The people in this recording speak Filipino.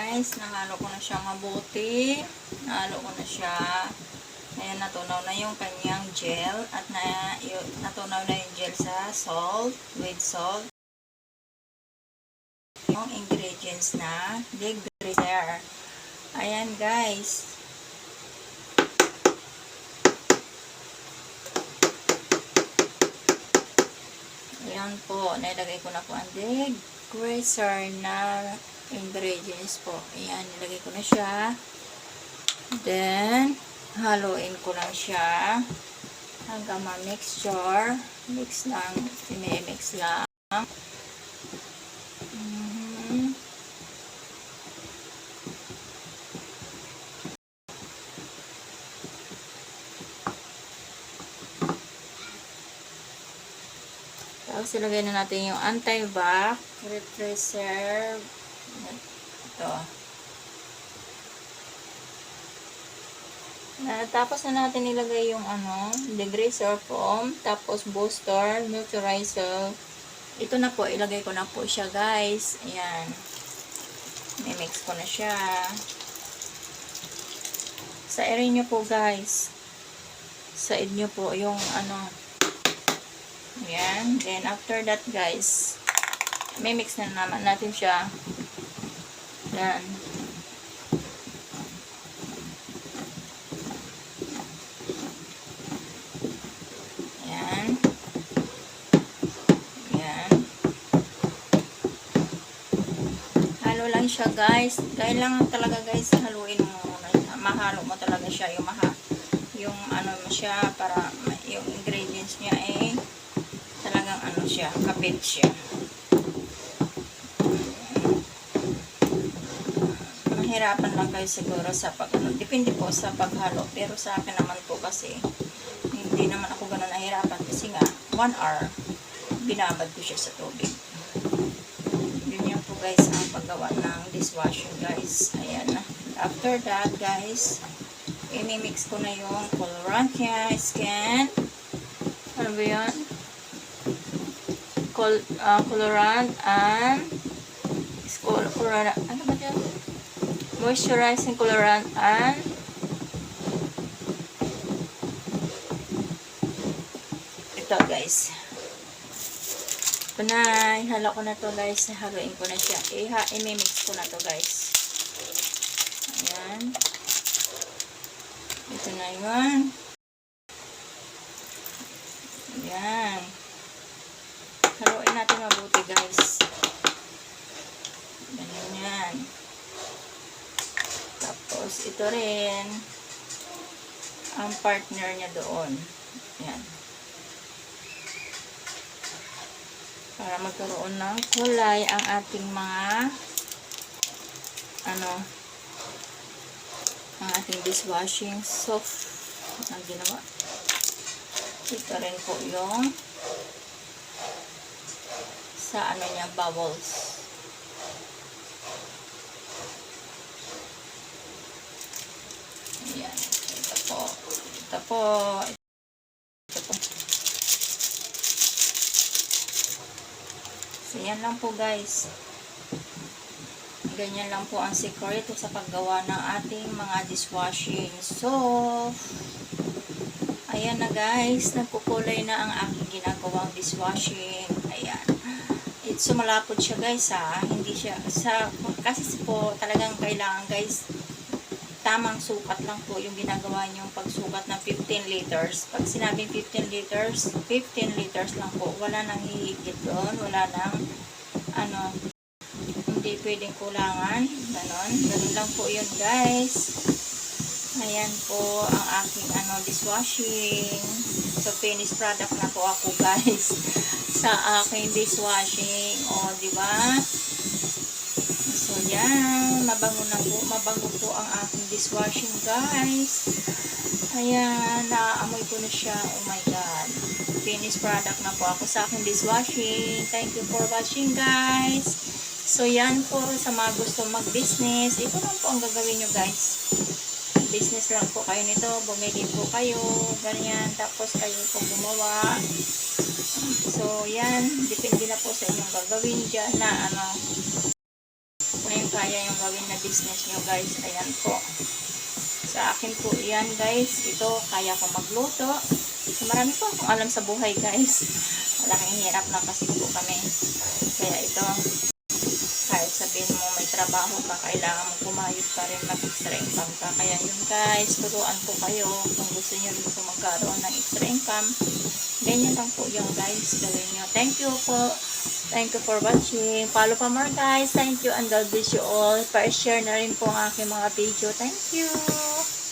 guys. Nahalo ko na siya mabuti. Nahalo ko na siya. Ayan, natunaw na yung kanyang gel. At natunaw na yung gel sa salt. With salt. Yung ingredients na degreaser. Ayan guys. Ayan po. Nilagay ko na po ang degreaser na ingredients po. Ayan, nilagay ko na siya. Then, haluin ko lang siya hanggang ma-mixture. Mix lang. Mix lang. Tapos, ilagay na natin yung anti-bac represerve. Ito. Tapos na natin ilagay yung degreaser foam. Tapos, booster, moisturizer. Ito na po. Ilagay ko na po siya, guys. Ayan. Mimix ko na siya. Sa area nyo po, guys. Sa nyo po yung Ayan. Then, after that, guys, mimix na naman natin siya. Ayan. Ayan. Ayan. Halo lang siya, guys. Kailangan talaga, guys, haluin mo. Mahalo mo talaga siya. Yung mo siya para yung ingredients niya talagang siya, kapit siya. Mahirapan lang kayo siguro sa depende po sa paghalo. Pero sa akin naman po kasi, hindi naman ako ganun nahirapan kasi nga, 1 hour, binabad ko siya sa tubig. Yun yung po guys, ang paggawa ng dishwashing guys. Ayan na. After that guys, imimix ko na yung colorant niya, skin. Ano ba yun? Colorant and ano ba yun? Moisturizing colorant and ito guys. Ito na, ihalo ko na to guys. Haluin ko na siya. I-mix ko na to guys. Ayan. Ito na yun. Ayan. Haluin natin mabuti guys. Ganyan yan. Tapos ito rin ang partner niya doon. Ayan. Para magkaroon ng kulay ang ating mga ang ating dishwashing soft na ginawa. Ito rin po yung sa niya, bubbles. Ayan. Ito po. Ito po. Ito po. So, yan lang po guys. Ganyan lang po ang secret sa paggawa ng ating mga dishwashing. So, ayan na guys. Nagkukulay na ang aking ginagawang dishwashing. Ayan. So, malapot siya guys hindi siya kasi po talagang kailangan guys tamang sukat lang po yung ginagawa niyong pagsukat ng 15 liters. Pag sinabing 15 liters lang po. Wala nang hihigit doon. Wala nang hindi pwedeng kulangan. Ganon lang po yun guys. Ayan po ang aking dishwashing. So, finished product na po ako guys sa aking dishwashing. O, diba? So, yan. Mabango po ang aking dishwashing guys. Ayan. Naaamoy ko na siya. Oh my God. Finished product na po ako sa aking dishwashing. Thank you for watching guys. So, yan po sa mga gusto mag-business. Ito lang po ang gagawin nyo guys. Business lang po kayo nito. Bumili po kayo. Ganyan. Tapos kayo po gumawa. So, yan. Depende na po sa inyong gagawin dyan na kaya yung gawin na business nyo guys. Ayan po. Sa akin po yan guys. Ito, kaya ko magluto. So, marami po akong alam sa buhay guys. Malaking hirap lang kasi po kami. Kaya ito, kahit sabihin mo may trabaho ka, kailangan mo kumayod pa rin, mag-extra income ka. Kaya yun guys, turuan po kayo kung gusto nyo rin po magkaroon ng extra income. Ganyan lang po yung guys, gawin nyo. Thank you po. Thank you for watching. Follow pa more guys. Thank you and God bless you all. Pa-share na rin po ang aking mga video. Thank you.